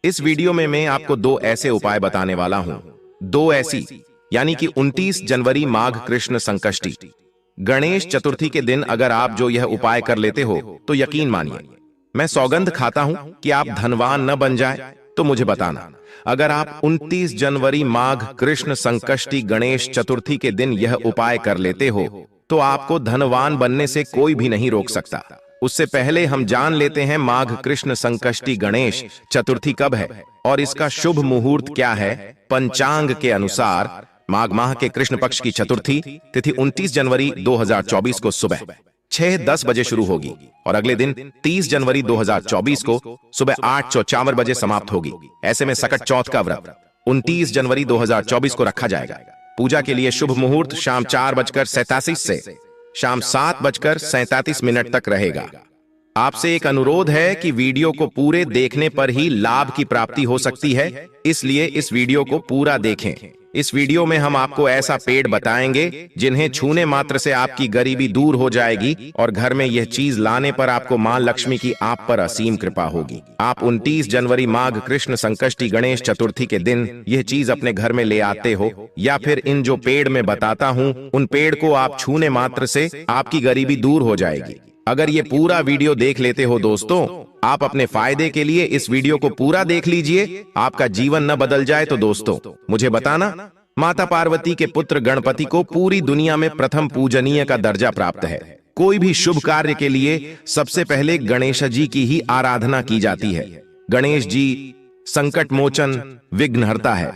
इस वीडियो में मैं आपको दो ऐसे उपाय बताने वाला हूं। दो ऐसी यानी कि 29 जनवरी माघ कृष्ण संकष्टी गणेश चतुर्थी के दिन अगर आप जो यह उपाय कर लेते हो तो यकीन मानिए, मैं सौगंध खाता हूं कि आप धनवान न बन जाए। तो मुझे बताना, अगर आप 29 जनवरी माघ कृष्ण संकष्टी गणेश चतुर्थी के दिन यह उपाय कर लेते हो तो आपको धनवान बनने से कोई भी नहीं रोक सकता। उससे पहले हम जान लेते हैं माघ कृष्ण संकष्टी गणेश चतुर्थी कब है और इसका शुभ मुहूर्त क्या है। पंचांग के अनुसार माघ माह के कृष्ण पक्ष की चतुर्थी तिथि 29 जनवरी 2024 को सुबह 6:10 बजे शुरू होगी और अगले दिन 30 जनवरी 2024 को सुबह 8:54 बजे समाप्त होगी। ऐसे में सकट चौथ का व्रत 29 जनवरी 2024 को रखा जाएगा। पूजा के लिए शुभ मुहूर्त शाम 4:87 से शाम 7:37 तक रहेगा। आपसे एक अनुरोध है कि वीडियो को पूरे देखने पर ही लाभ की प्राप्ति हो सकती है, इसलिए इस वीडियो को पूरा देखें। इस वीडियो में हम आपको ऐसा पेड़ बताएंगे जिन्हें छूने मात्र से आपकी गरीबी दूर हो जाएगी और घर में यह चीज लाने पर आपको मां लक्ष्मी की आप पर असीम कृपा होगी। आप 29 जनवरी माघ कृष्ण संकष्टी गणेश चतुर्थी के दिन यह चीज अपने घर में ले आते हो या फिर इन जो पेड़ में बताता हूं उन पेड़ को आप छूने मात्र से आपकी गरीबी दूर हो जाएगी। अगर ये पूरा वीडियो देख लेते हो दोस्तों, आप अपने फायदे के लिए इस वीडियो को पूरा देख लीजिए, आपका जीवन न बदल जाए तो दोस्तों मुझे बताना। माता पार्वती के पुत्र गणपति को पूरी दुनिया में प्रथम पूजनीय का दर्जा प्राप्त है। कोई भी शुभ कार्य के लिए सबसे पहले गणेश जी की ही आराधना की जाती है। गणेश जी संकट मोचन विघ्नहर्ता है।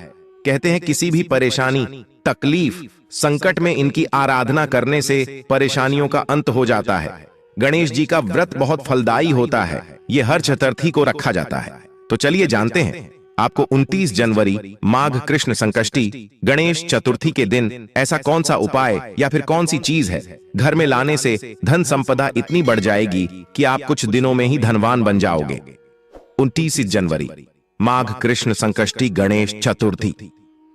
कहते हैं किसी भी परेशानी तकलीफ संकट में इनकी आराधना करने से परेशानियों का अंत हो जाता है। गणेश जी का व्रत बहुत फलदायी होता है, यह हर चतुर्थी को रखा जाता है। तो चलिए जानते हैं, आपको 29 जनवरी माघ कृष्ण संकष्टी गणेश चतुर्थी के दिन ऐसा कौन सा उपाय या फिर कौन सी चीज है घर में लाने से धन संपदा इतनी बढ़ जाएगी कि आप कुछ दिनों में ही धनवान बन जाओगे। 29 जनवरी माघ कृष्ण संकष्टी गणेश चतुर्थी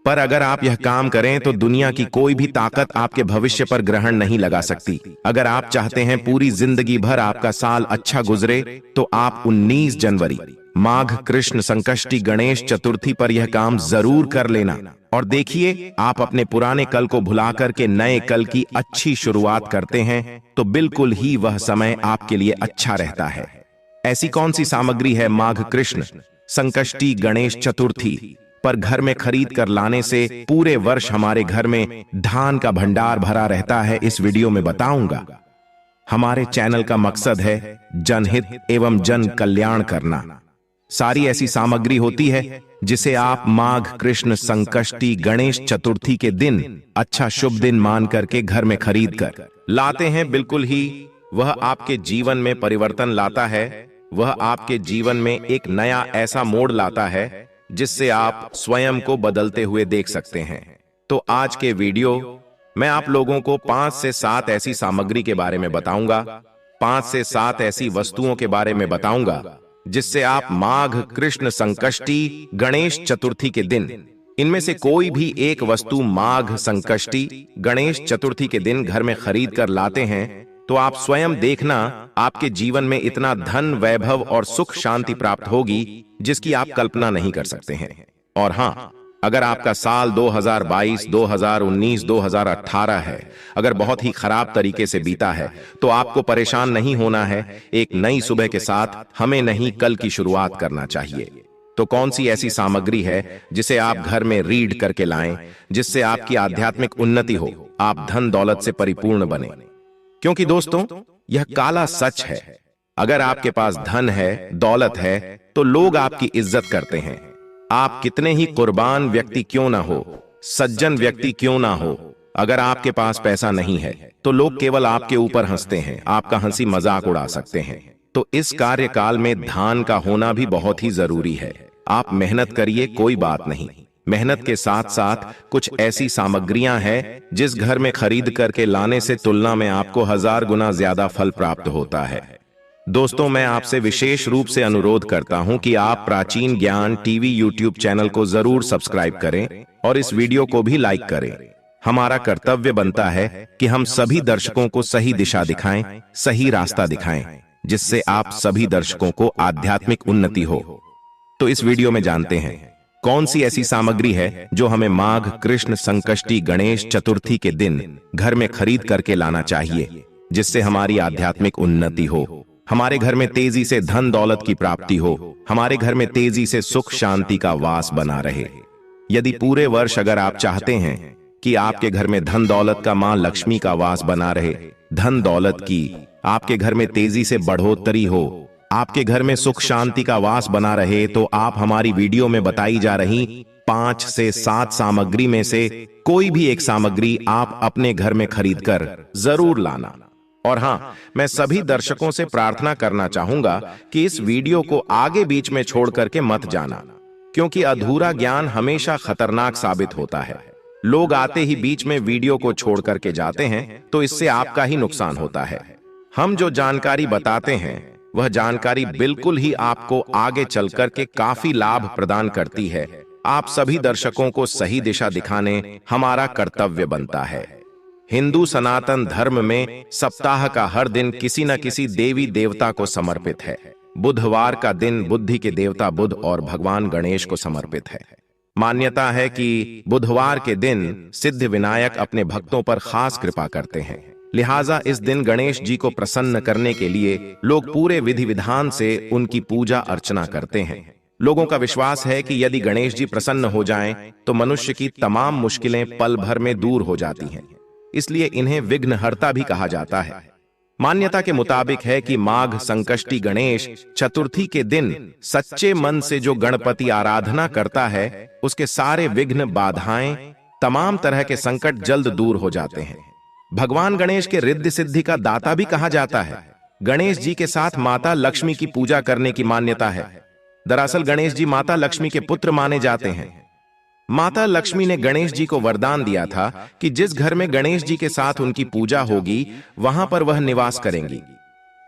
पर अगर आप यह काम करें तो दुनिया की कोई भी ताकत आपके भविष्य पर ग्रहण नहीं लगा सकती। अगर आप चाहते हैं पूरी जिंदगी भर आपका साल अच्छा गुजरे तो आप 19 जनवरी माघ कृष्ण संकष्टी गणेश चतुर्थी पर यह काम जरूर कर लेना और देखिए, आप अपने पुराने कल को भुला करके नए कल की अच्छी शुरुआत करते हैं तो बिल्कुल ही वह समय आपके लिए अच्छा रहता है। ऐसी कौन सी सामग्री है माघ कृष्ण संकष्टी गणेश चतुर्थी पर घर में खरीद कर लाने से पूरे वर्ष हमारे घर में धान का भंडार भरा रहता है, इस वीडियो में बताऊंगा। हमारे चैनल का मकसद है जनहित एवं जन कल्याण करना। सारी ऐसी सामग्री होती है जिसे आप माघ कृष्ण संकष्टी गणेश चतुर्थी के दिन अच्छा शुभ दिन मान करके घर में खरीद कर लाते हैं। बिल्कुल ही वह आपके जीवन में परिवर्तन लाता है, वह आपके जीवन में एक नया ऐसा मोड़ लाता है जिससे आप स्वयं को बदलते हुए देख सकते हैं। तो आज के वीडियो मैं आप लोगों को 5 से 7 ऐसी सामग्री के बारे में बताऊंगा, 5 से 7 ऐसी वस्तुओं के बारे में बताऊंगा जिससे आप माघ कृष्ण संकष्टी गणेश चतुर्थी के दिन इनमें से कोई भी एक वस्तु माघ संकष्टी गणेश चतुर्थी के दिन घर में खरीद कर लाते हैं तो आप स्वयं देखना, आपके जीवन में इतना धन वैभव और सुख शांति प्राप्त होगी जिसकी आप कल्पना नहीं कर सकते हैं। और हाँ, अगर आपका साल 2022, 2019, 2018 है, अगर बहुत ही खराब तरीके से बीता है तो आपको परेशान नहीं होना है। एक नई सुबह के साथ हमें नहीं कल की शुरुआत करना चाहिए। तो कौन सी ऐसी सामग्री है जिसे आप घर में रीड करके लाएं जिससे आपकी आध्यात्मिक उन्नति हो, आप धन दौलत से परिपूर्ण बने। क्योंकि दोस्तों यह काला सच है, अगर आपके पास धन है दौलत है तो लोग आपकी इज्जत करते हैं। आप कितने ही कुर्बान व्यक्ति क्यों ना हो, सज्जन व्यक्ति क्यों ना हो, अगर आपके पास पैसा नहीं है तो लोग केवल आपके ऊपर हंसते हैं, आपका हंसी मजाक उड़ा सकते हैं। तो इस कार्यकाल में धान का होना भी बहुत ही जरूरी है। आप मेहनत करिए, कोई बात नहीं, मेहनत के साथ साथ कुछ ऐसी सामग्रियां हैं जिस घर में खरीद करके लाने से तुलना में आपको 1000 गुना ज्यादा फल प्राप्त होता है। दोस्तों मैं आपसे विशेष रूप से अनुरोध करता हूं कि आप प्राचीन ज्ञान टीवी यूट्यूब चैनल को जरूर सब्सक्राइब करें और इस वीडियो को भी लाइक करें। हमारा कर्तव्य बनता है कि हम सभी दर्शकों को सही दिशा दिखाएं, सही रास्ता दिखाएं, जिससे आप सभी दर्शकों को आध्यात्मिक उन्नति हो। तो इस वीडियो में जानते हैं कौन सी ऐसी सामग्री है जो हमें माघ कृष्ण संकष्टी गणेश चतुर्थी के दिन घर में खरीद करके लाना चाहिए, जिससे हमारी आध्यात्मिक उन्नति हो, हमारे घर में तेजी से धन दौलत की प्राप्ति हो, हमारे घर में तेजी से सुख शांति का वास बना रहे। यदि पूरे वर्ष अगर आप चाहते हैं कि आपके घर में धन दौलत का मां लक्ष्मी का वास बना रहे, धन दौलत की आपके घर में तेजी से बढ़ोतरी हो, आपके घर में सुख शांति का वास बना रहे, तो आप हमारी वीडियो में बताई जा रही 5 से 7 सामग्री में से कोई भी एक सामग्री आप अपने घर में खरीद कर जरूर लाना। और हां, मैं सभी दर्शकों से प्रार्थना करना चाहूंगा कि इस वीडियो को आगे बीच में छोड़ करके मत जाना, क्योंकि अधूरा ज्ञान हमेशा खतरनाक साबित होता है। लोग आते ही बीच में वीडियो को छोड़ करके जाते हैं, तो इससे आपका ही नुकसान होता है। हम जो जानकारी बताते हैं वह जानकारी बिल्कुल ही आपको आगे चलकर के काफी लाभ प्रदान करती है। आप सभी दर्शकों को सही दिशा दिखाने हमारा कर्तव्य बनता है। हिंदू सनातन धर्म में सप्ताह का हर दिन किसी न किसी देवी देवता को समर्पित है। बुधवार का दिन बुद्धि के देवता बुध और भगवान गणेश को समर्पित है। मान्यता है कि बुधवार के दिन सिद्ध विनायक अपने भक्तों पर खास कृपा करते हैं, लिहाजा इस दिन गणेश जी को प्रसन्न करने के लिए लोग पूरे विधि विधान से उनकी पूजा अर्चना करते हैं। लोगों का विश्वास है कि यदि गणेश जी प्रसन्न हो जाएं, तो मनुष्य की तमाम मुश्किलें पल भर में दूर हो जाती हैं। इसलिए इन्हें विघ्नहर्ता भी कहा जाता है। मान्यता के मुताबिक है कि माघ संकष्टी गणेश चतुर्थी के दिन सच्चे मन से जो गणपति आराधना करता है, उसके सारे विघ्न बाधाएं, तमाम तरह के संकट जल्द दूर हो जाते हैं। भगवान गणेश के रिद्धि सिद्धि का दाता भी कहा जाता है। गणेश जी के साथ माता लक्ष्मी की पूजा करने की मान्यता है। दरअसल गणेश जी माता लक्ष्मी के पुत्र माने जाते हैं। माता लक्ष्मी ने गणेश जी को वरदान दिया था कि जिस घर में गणेश जी के साथ उनकी पूजा होगी, वहां पर वह निवास करेंगी।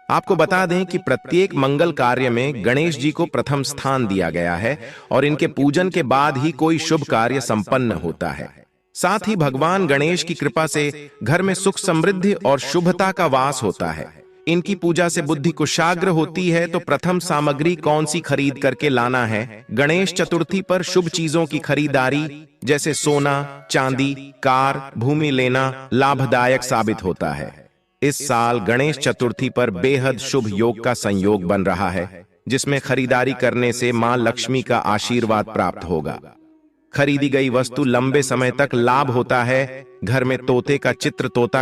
आपको बता दें कि प्रत्येक मंगल कार्य में गणेश जी को प्रथम स्थान दिया गया है और इनके पूजन के बाद ही कोई शुभ कार्य संपन्न होता है। साथ ही भगवान गणेश की कृपा से घर में सुख समृद्धि और शुभता का वास होता है। इनकी पूजा से बुद्धि कुशाग्र होती है। तो प्रथम सामग्री कौन सी खरीद करके लाना है? गणेश चतुर्थी पर शुभ चीजों की खरीदारी जैसे सोना, चांदी, कार, भूमि लेना लाभदायक साबित होता है। इस साल गणेश चतुर्थी पर बेहद शुभ योग का संयोग बन रहा है, जिसमें खरीदारी करने से मां लक्ष्मी का आशीर्वाद प्राप्त होगा। खरीदी गई वस्तु लंबे समय तक लाभ होता है। घर में तोता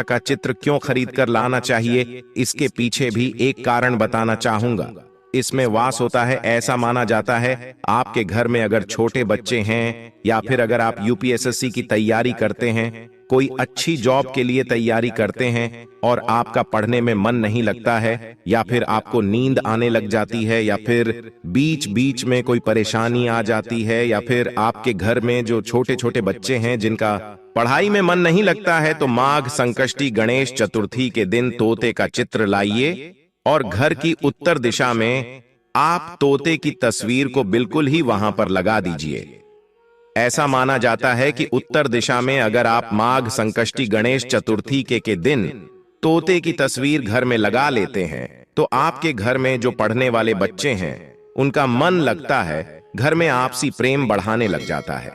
का चित्र क्यों खरीद कर लाना चाहिए, इसके पीछे भी एक कारण बताना चाहूंगा। इसमें वास होता है। ऐसा माना जाता है आपके घर में अगर छोटे बच्चे हैं या फिर अगर आप यूपीएसएससी की तैयारी करते हैं, कोई अच्छी जॉब के लिए तैयारी करते हैं और आपका पढ़ने में मन नहीं लगता है, या फिर आपको नींद आने लग जाती है, या फिर बीच बीच में कोई परेशानी आ जाती है, या फिर आपके घर में जो छोटे छोटे बच्चे हैं जिनका पढ़ाई में मन नहीं लगता है, तो माघ संकष्टी गणेश चतुर्थी के दिन तोते का चित्र लाइए और घर की उत्तर दिशा में आप तोते की तस्वीर को बिल्कुल ही वहां पर लगा दीजिए। ऐसा माना जाता है कि उत्तर दिशा में अगर आप माघ संकष्टी गणेश चतुर्थी के दिन तोते की तस्वीर घर में लगा लेते हैं, तो आपके घर में जो पढ़ने वाले बच्चे हैं उनका मन लगता है, घर में आपसी प्रेम बढ़ाने लग जाता है।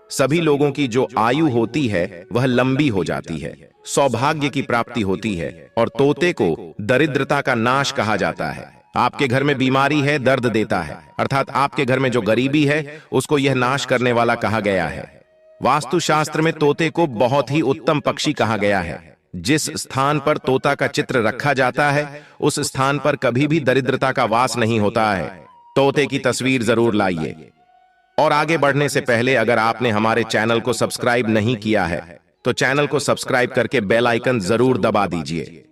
सभी लोगों की जो आयु होती है वह लंबी हो जाती है, सौभाग्य की प्राप्ति होती है, और तोते को दरिद्रता का नाश कहा जाता है। आपके घर में बीमारी है, दर्द देता है, अर्थात आपके घर में जो गरीबी है उसको यह नाश करने वाला कहा गया है। वास्तुशास्त्र में तोते को बहुत ही उत्तम पक्षी कहा गया है। जिस स्थान पर तोता का चित्र रखा जाता है उस स्थान पर कभी भी दरिद्रता का वास नहीं होता है। तोते की तस्वीर जरूर लाइए। और आगे बढ़ने से पहले अगर आपने हमारे चैनल को सब्सक्राइब नहीं किया है तो चैनल को सब्सक्राइब करके बेल आइकन जरूर दबा दीजिए।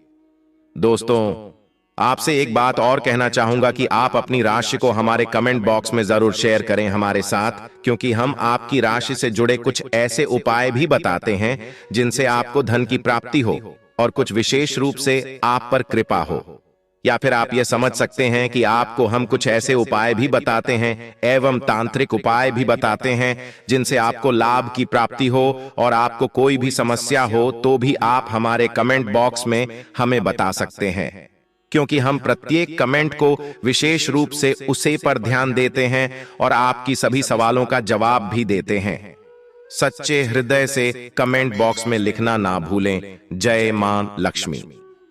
दोस्तों, आपसे एक बात और कहना चाहूंगा कि आप अपनी राशि को हमारे कमेंट बॉक्स में जरूर शेयर करें हमारे साथ, क्योंकि हम आपकी राशि से जुड़े कुछ ऐसे उपाय भी बताते हैं जिनसे आपको धन की प्राप्ति हो और कुछ विशेष रूप से आप पर कृपा हो। या फिर आप ये समझ सकते हैं कि आपको हम कुछ ऐसे उपाय भी बताते हैं एवं तांत्रिक उपाय भी बताते हैं जिनसे आपको लाभ की प्राप्ति हो, और आपको कोई भी समस्या हो तो भी आप हमारे कमेंट बॉक्स में हमें बता सकते हैं। क्योंकि हम प्रत्येक कमेंट को विशेष रूप से उसे पर ध्यान देते हैं और आपकी सभी सवालों का जवाब भी देते हैं। सच्चे हृदय से कमेंट बॉक्स में लिखना ना भूलें, जय मां लक्ष्मी।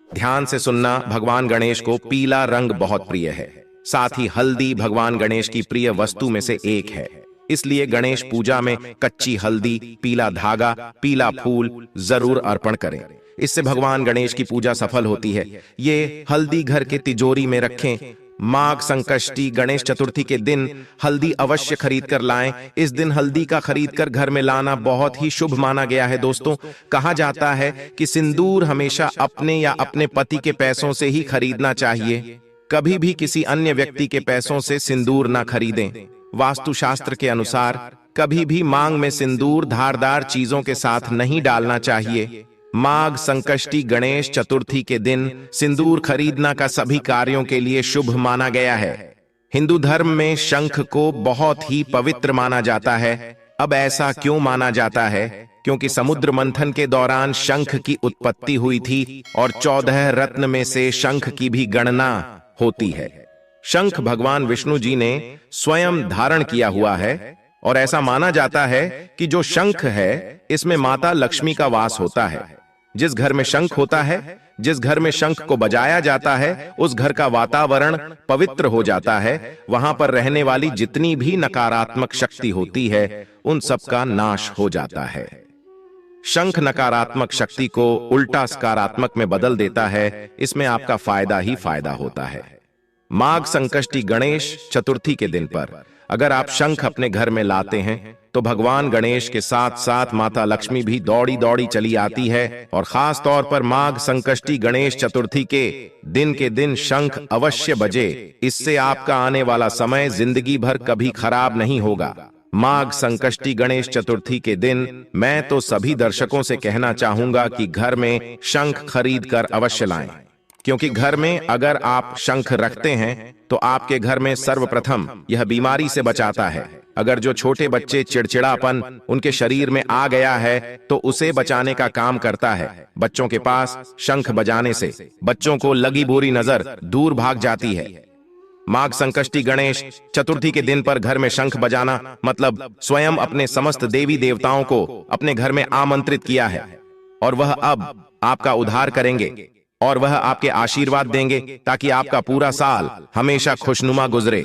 ध्यान से सुनना, भगवान गणेश को पीला रंग बहुत प्रिय है। साथ ही हल्दी भगवान गणेश की प्रिय वस्तु में से एक है। इसलिए गणेश पूजा में कच्ची हल्दी, पीला धागा, पीला फूल जरूर अर्पण करें। इससे भगवान गणेश की पूजा सफल होती है। ये हल्दी घर के तिजोरी में रखें। माघ संकष्टी गणेश चतुर्थी के दिन हल्दी अवश्य खरीद कर लाएं। इस दिन हल्दी का खरीद कर घर में लाना बहुत ही शुभ माना गया है। दोस्तों, कहा जाता है कि सिंदूर हमेशा अपने या अपने पति के पैसों से ही खरीदना चाहिए। कभी भी किसी अन्य व्यक्ति के पैसों से सिंदूर ना खरीदें। वास्तुशास्त्र के अनुसार कभी भी मांग में सिंदूर धारदार चीजों के साथ नहीं डालना चाहिए। माघ संकष्टी गणेश चतुर्थी के दिन सिंदूर खरीदना का सभी कार्यों के लिए शुभ माना गया है। हिंदू धर्म में शंख को बहुत ही पवित्र माना जाता है। अब ऐसा क्यों माना जाता है? क्योंकि समुद्र मंथन के दौरान शंख की उत्पत्ति हुई थी और 14 रत्न में से शंख की भी गणना होती है। शंख भगवान विष्णु जी ने स्वयं धारण किया हुआ है और ऐसा माना जाता है कि जो शंख है इसमें माता लक्ष्मी का वास होता है। जिस घर में शंख होता है, जिस घर में शंख को बजाया जाता है, उस घर का वातावरण पवित्र हो जाता है। वहां पर रहने वाली जितनी भी नकारात्मक शक्ति होती है उन सब का नाश हो जाता है। शंख नकारात्मक शक्ति को उल्टा सकारात्मक में बदल देता है। इसमें आपका फायदा ही फायदा होता है। माघ संकष्टी गणेश चतुर्थी के दिन पर अगर आप शंख अपने घर में लाते हैं तो भगवान गणेश के साथ साथ माता लक्ष्मी भी दौड़ी दौड़ी चली आती है। और खास तौर पर माघ संकष्टी गणेश चतुर्थी के दिन शंख अवश्य बजे। इससे आपका आने वाला समय जिंदगी भर कभी खराब नहीं होगा। माघ संकष्टी गणेश चतुर्थी के दिन मैं तो सभी दर्शकों से कहना चाहूंगा कि घर में शंख खरीद कर अवश्य लाएं। क्योंकि घर में अगर आप शंख रखते हैं तो आपके घर में सर्वप्रथम यह बीमारी से बचाता है। अगर जो छोटे बच्चे चिड़चिड़ापन उनके शरीर में आ गया है तो उसे बचाने का काम करता है। बच्चों के पास शंख बजाने से बच्चों को लगी बुरी नजर दूर भाग जाती है। माघ संकष्टी गणेश चतुर्थी के दिन पर घर में शंख बजाना मतलब स्वयं अपने समस्त देवी देवताओं को अपने घर में आमंत्रित किया है और वह अब आपका उद्धार करेंगे और वह आपके आशीर्वाद देंगे ताकि आपका पूरा साल हमेशा खुशनुमा गुजरे।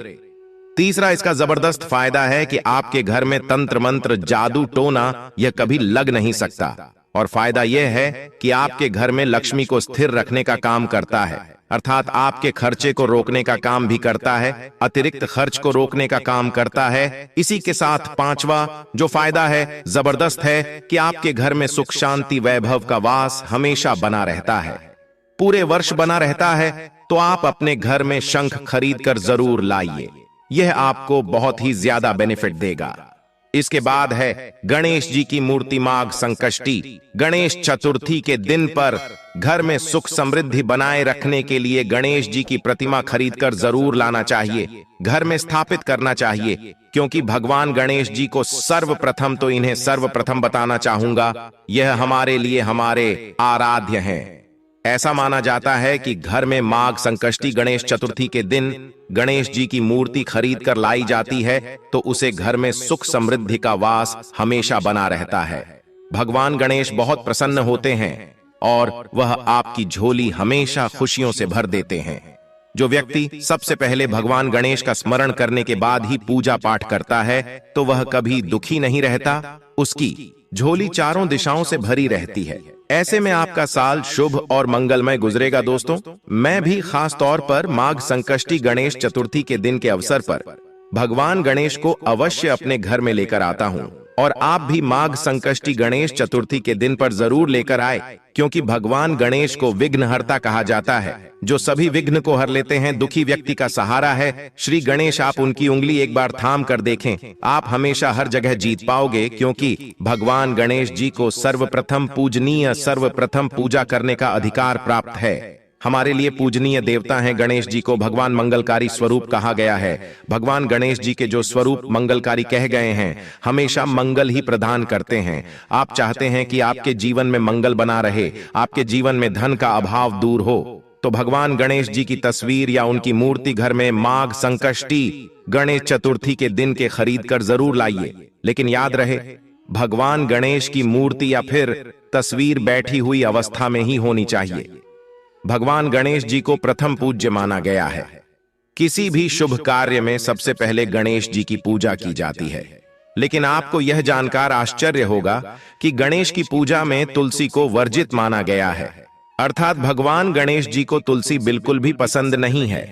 तीसरा इसका जबरदस्त फायदा है कि आपके घर में तंत्र मंत्र जादू टोना यह कभी लग नहीं सकता। और फायदा यह है कि आपके घर में लक्ष्मी को स्थिर रखने का काम करता है, अर्थात आपके खर्चे को रोकने का काम भी करता है, अतिरिक्त खर्च को रोकने का काम करता है। इसी के साथ पांचवा जो फायदा है जबरदस्त है कि आपके घर में सुख शांति वैभव का वास हमेशा बना रहता है, पूरे वर्ष बना रहता है। तो आप अपने घर में शंख खरीद कर जरूर लाइए, यह आपको बहुत ही ज्यादा बेनिफिट देगा। इसके बाद है गणेश जी की मूर्ति। माघ संकष्टी गणेश चतुर्थी के दिन पर घर में सुख समृद्धि बनाए रखने के लिए गणेश जी की प्रतिमा खरीद कर जरूर लाना चाहिए, घर में स्थापित करना चाहिए। क्योंकि भगवान गणेश जी को सर्वप्रथम तो इन्हें सर्वप्रथम बताना चाहूंगा, यह हमारे लिए हमारे आराध्य हैं। ऐसा माना जाता है कि घर में माघ संकष्टी गणेश चतुर्थी के दिन गणेश जी की मूर्ति खरीद कर लाई जाती है तो उसे घर में सुख समृद्धि का वास हमेशा बना रहता है। भगवान गणेश बहुत प्रसन्न होते हैं और वह आपकी झोली हमेशा खुशियों से भर देते हैं। जो व्यक्ति सबसे पहले भगवान गणेश का स्मरण करने के बाद ही पूजा पाठ करता है तो वह कभी दुखी नहीं रहता, उसकी झोली चारों दिशाओं से भरी रहती है। ऐसे में आपका साल शुभ और मंगलमय गुजरेगा। दोस्तों, मैं भी खास तौर पर माघ संकष्टी गणेश चतुर्थी के दिन के अवसर पर भगवान गणेश को अवश्य अपने घर में लेकर आता हूँ और आप भी माघ संकष्टी गणेश चतुर्थी के दिन पर जरूर लेकर आए। क्योंकि भगवान गणेश को विघ्नहर्ता कहा जाता है, जो सभी विघ्न को हर लेते हैं, दुखी व्यक्ति का सहारा है। श्री गणेश, आप उनकी उंगली एक बार थाम कर देखें, आप हमेशा हर जगह जीत पाओगे। क्योंकि भगवान गणेश जी को सर्वप्रथम पूजनीय, सर्वप्रथम पूजा करने का अधिकार प्राप्त है। हमारे लिए पूजनीय देवता हैं गणेश जी को भगवान मंगलकारी स्वरूप कहा गया है। भगवान गणेश जी के जो स्वरूप मंगलकारी कहे गए हैं हमेशा मंगल ही प्रदान करते हैं। आप चाहते हैं कि आपके जीवन में मंगल बना रहे, आपके जीवन में धन का अभाव दूर हो, तो भगवान गणेश जी की तस्वीर या उनकी मूर्ति घर में माघ संकष्टी गणेश चतुर्थी के दिन के खरीद कर जरूर लाइए। लेकिन याद रहे, भगवान गणेश की मूर्ति या फिर तस्वीर बैठी हुई अवस्था में ही होनी चाहिए। भगवान गणेश जी को प्रथम पूज्य माना गया है। किसी भी शुभ कार्य में सबसे पहले गणेश जी की पूजा की जाती है। लेकिन आपको यह जानकर आश्चर्य होगा कि गणेश की पूजा में तुलसी को वर्जित माना गया है, अर्थात भगवान गणेश जी को तुलसी बिल्कुल भी पसंद नहीं है।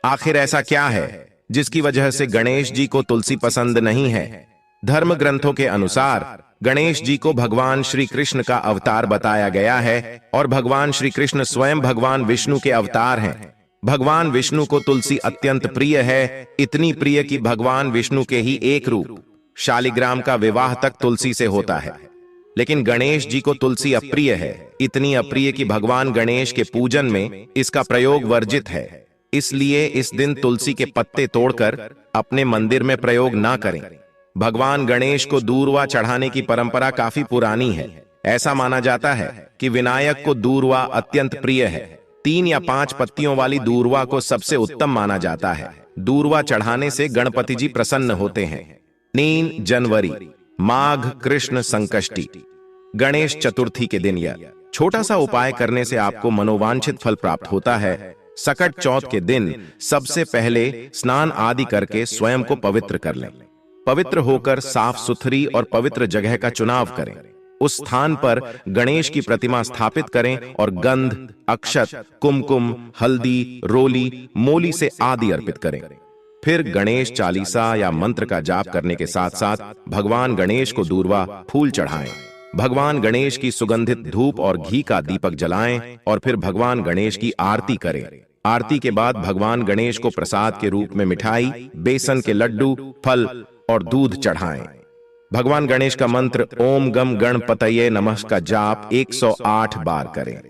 आखिर ऐसा क्या है जिसकी वजह से गणेश जी को तुलसी पसंद नहीं है? धर्म ग्रंथों के अनुसार गणेश जी को भगवान श्री कृष्ण का अवतार बताया गया है और भगवान श्री कृष्ण स्वयं भगवान विष्णु के अवतार हैं। भगवान विष्णु को तुलसी अत्यंत प्रिय है, इतनी प्रिय कि भगवान विष्णु के ही एक रूप शालिग्राम का विवाह तक तुलसी से होता है। लेकिन गणेश जी को तुलसी अप्रिय है, इतनी अप्रिय कि भगवान गणेश के पूजन में इसका प्रयोग वर्जित है। इसलिए इस दिन तुलसी के पत्ते तोड़कर अपने मंदिर में प्रयोग ना करें। भगवान गणेश को दूर्वा चढ़ाने की परंपरा काफी पुरानी है। ऐसा माना जाता है कि विनायक को दूर्वा अत्यंत प्रिय है। 3 या 5 पत्तियों वाली दूर्वा को सबसे उत्तम माना जाता है। दूर्वा चढ़ाने से गणपति जी प्रसन्न होते हैं। 3 जनवरी माघ कृष्ण संकष्टी गणेश चतुर्थी के दिन यह छोटा सा उपाय करने से आपको मनोवांछित फल प्राप्त होता है। सकट चौथ के दिन सबसे पहले स्नान आदि करके स्वयं को पवित्र कर लें। पवित्र होकर साफ सुथरी और पवित्र जगह का चुनाव करें। उस स्थान पर गणेश की प्रतिमा स्थापित करें और गंध, अक्षत, कुमकुम, हल्दी, रोली, मोली से आदि अर्पित करें। फिर गणेश चालीसा या मंत्र का जाप करने के साथ साथ भगवान गणेश को दूर्वा फूल चढ़ाएं। भगवान गणेश की सुगंधित धूप और घी का दीपक जलाएं और फिर भगवान गणेश की आरती करें। आरती के बाद भगवान गणेश को प्रसाद के रूप में मिठाई, बेसन के लड्डू, फल और दूध चढ़ाएं। भगवान गणेश का मंत्र ओम गम गणपतये नमः का जाप 108 बार करें।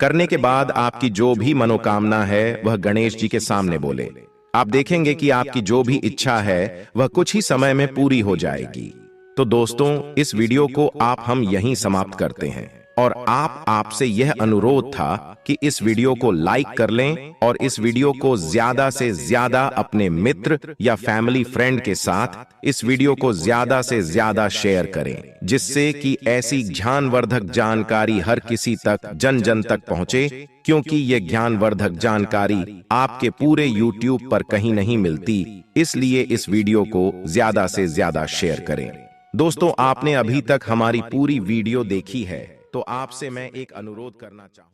करने के बाद आपकी जो भी मनोकामना है वह गणेश जी के सामने बोले। आप देखेंगे कि आपकी जो भी इच्छा है वह कुछ ही समय में पूरी हो जाएगी। तो दोस्तों, इस वीडियो को हम यहीं समाप्त करते हैं और आपसे यह अनुरोध था कि इस वीडियो को लाइक कर लें और इस वीडियो को ज्यादा से ज्यादा अपने मित्र या फैमिली फ्रेंड के साथ इस वीडियो को ज्यादा से ज्यादा शेयर करें, जिससे कि ऐसी ज्ञानवर्धक जानकारी हर किसी तक जन जन तक पहुंचे, क्योंकि ये ज्ञानवर्धक जानकारी आपके पूरे YouTube पर कहीं नहीं मिलती। इसलिए इस वीडियो को ज्यादा से ज्यादा शेयर करें। दोस्तों, आपने अभी तक हमारी पूरी वीडियो देखी है तो आपसे मैं एक अनुरोध करना चाहूँ।